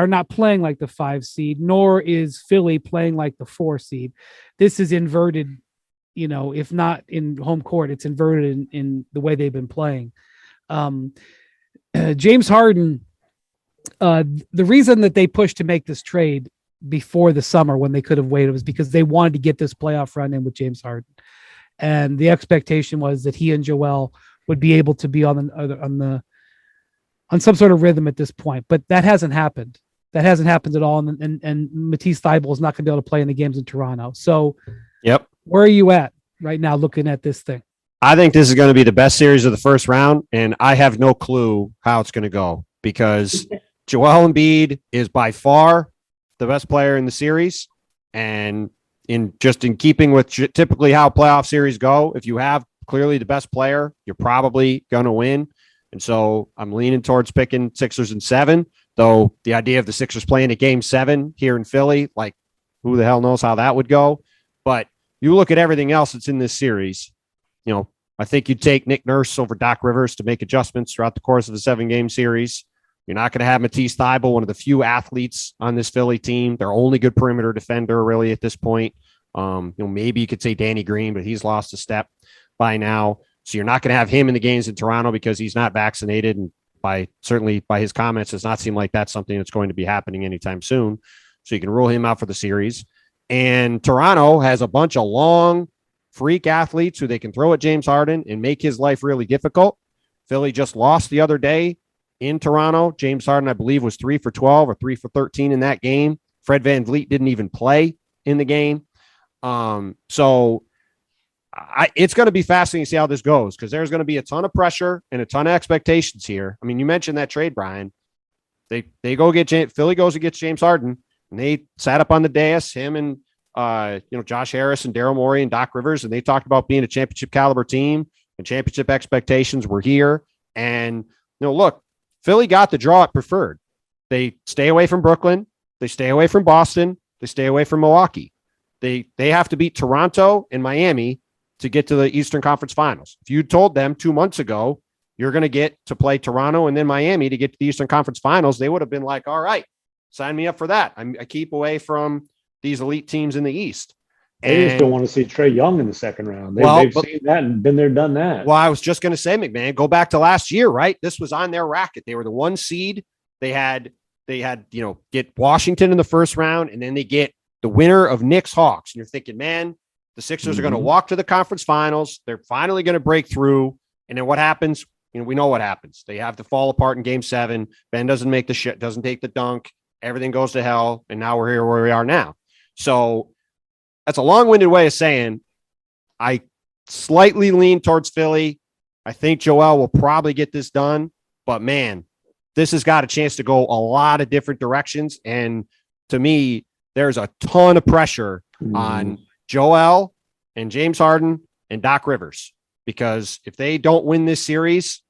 are not playing like the 5 seed, nor is Philly playing like the 4 seed. This is inverted, if not in home court, it's inverted in the way they've been playing. James Harden, the reason that they pushed to make this trade before the summer when they could have waited was because they wanted to get this playoff run in with James Harden. And the expectation was that he and Joel would be able to be on some sort of rhythm at this point, but that hasn't happened. That hasn't happened at all. And Matisse Thybulle is not going to be able to play in the games in Toronto. So, yep. Where are you at right now looking at this thing? I think this is going to be the best series of the first round, and I have no clue how it's going to go because Joel Embiid is by far the best player in the series. And in keeping with typically how playoff series go, if you have clearly the best player, you're probably going to win. And so I'm leaning towards picking Sixers in 7, though the idea of the Sixers playing a game 7 here in Philly, like who the hell knows how that would go. But you look at everything else that's in this series, I think you'd take Nick Nurse over Doc Rivers to make adjustments throughout the course of the 7-game series. You're not going to have Matisse Thybulle, one of the few athletes on this Philly team. Their only good perimeter defender really at this point. Maybe you could say Danny Green, but he's lost a step by now. So you're not going to have him in the games in Toronto because he's not vaccinated. And certainly by his comments, does not seem like that's something that's going to be happening anytime soon. So you can rule him out for the series. And Toronto has a bunch of long freak athletes who they can throw at James Harden and make his life really difficult. Philly just lost the other day in Toronto. James Harden, I believe, was 3 for 12 or 3 for 13 in that game. Fred VanVleet didn't even play in the game. It's going to be fascinating to see how this goes because there's going to be a ton of pressure and a ton of expectations here. I mean, you mentioned that trade, Brian. They go get Philly goes and gets James Harden, and they sat up on the dais, him and Josh Harris and Daryl Morey and Doc Rivers, and they talked about being a championship caliber team and championship expectations were here. And look, Philly got the draw it preferred. They stay away from Brooklyn, they stay away from Boston, they stay away from Milwaukee. They have to beat Toronto and Miami to get to the Eastern Conference Finals. If you told them 2 months ago, you're going to get to play Toronto and then Miami to get to the Eastern Conference Finals, they would have been like, all right, sign me up for that. I keep away from these elite teams in the East. They just don't want to see Trae Young in the second round. They've seen that and been there, done that. Well, I was just going to say, McMahon, go back to last year, right? This was on their racket. They were the 1 seed. They had, get Washington in the first round, and then they get the winner of Knicks Hawks. And you're thinking, man, the Sixers are going to walk to the conference finals. They're finally going to break through. And then what happens? We know what happens. They have to fall apart in game 7. Ben doesn't make the shit, doesn't take the dunk. Everything goes to hell. And now we're here where we are now. So that's a long-winded way of saying I slightly lean towards Philly. I think Joel will probably get this done. But, man, this has got a chance to go a lot of different directions. And to me, there's a ton of pressure on Joel and James Harden and Doc Rivers, because if they don't win this series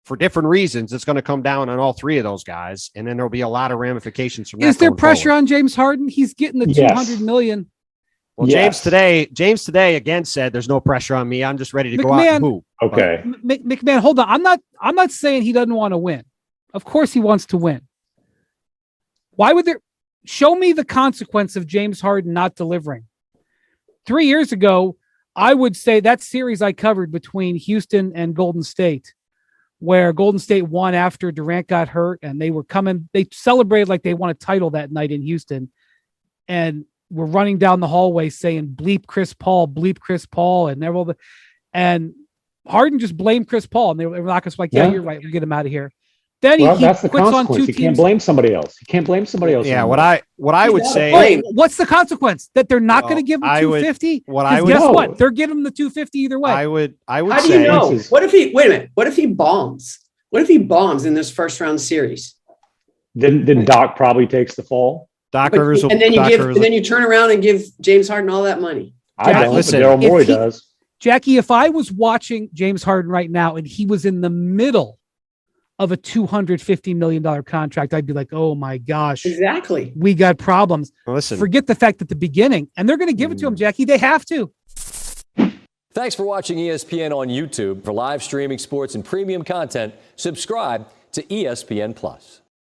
for different reasons, it's going to come down on all 3 of those guys. And then there'll be a lot of ramifications from that. Is there pressure on James Harden? He's getting the $200 million. Well, James today again said there's no pressure on me. I'm just ready to go out and hoop. Okay. McMahon, hold on. I'm not saying he doesn't want to win. Of course he wants to win. Why would there show me the consequence of James Harden not delivering? 3 years ago, I would say that series I covered between Houston and Golden State, where Golden State won after Durant got hurt and they celebrated like they won a title that night in Houston. And we're running down the hallway saying, bleep Chris Paul. And Harden just blamed Chris Paul. And they were not going to like, yeah, you're right. We'll get him out of here. Then that's the consequence. You can't blame somebody else. Yeah. What I would say, what's the consequence? That they're not going to give him 250? Guess what? They're giving him the 250 either way. I would How say, do you know? What if he bombs? What if he bombs in this first round series? Then Doc probably takes the fall. Doc Rivers, and then you turn around and give James Harden all that money. I don't. Listen, Daryl Morey does. Jackie, if I was watching James Harden right now and he was in the middle of a $250 million contract, I'd be like, oh my gosh. Exactly. We got problems. Well, listen. Forget the fact at the beginning. And they're going to give it to him, Jackie. They have to. Thanks for watching ESPN on YouTube. For live streaming sports and premium content, subscribe to ESPN Plus.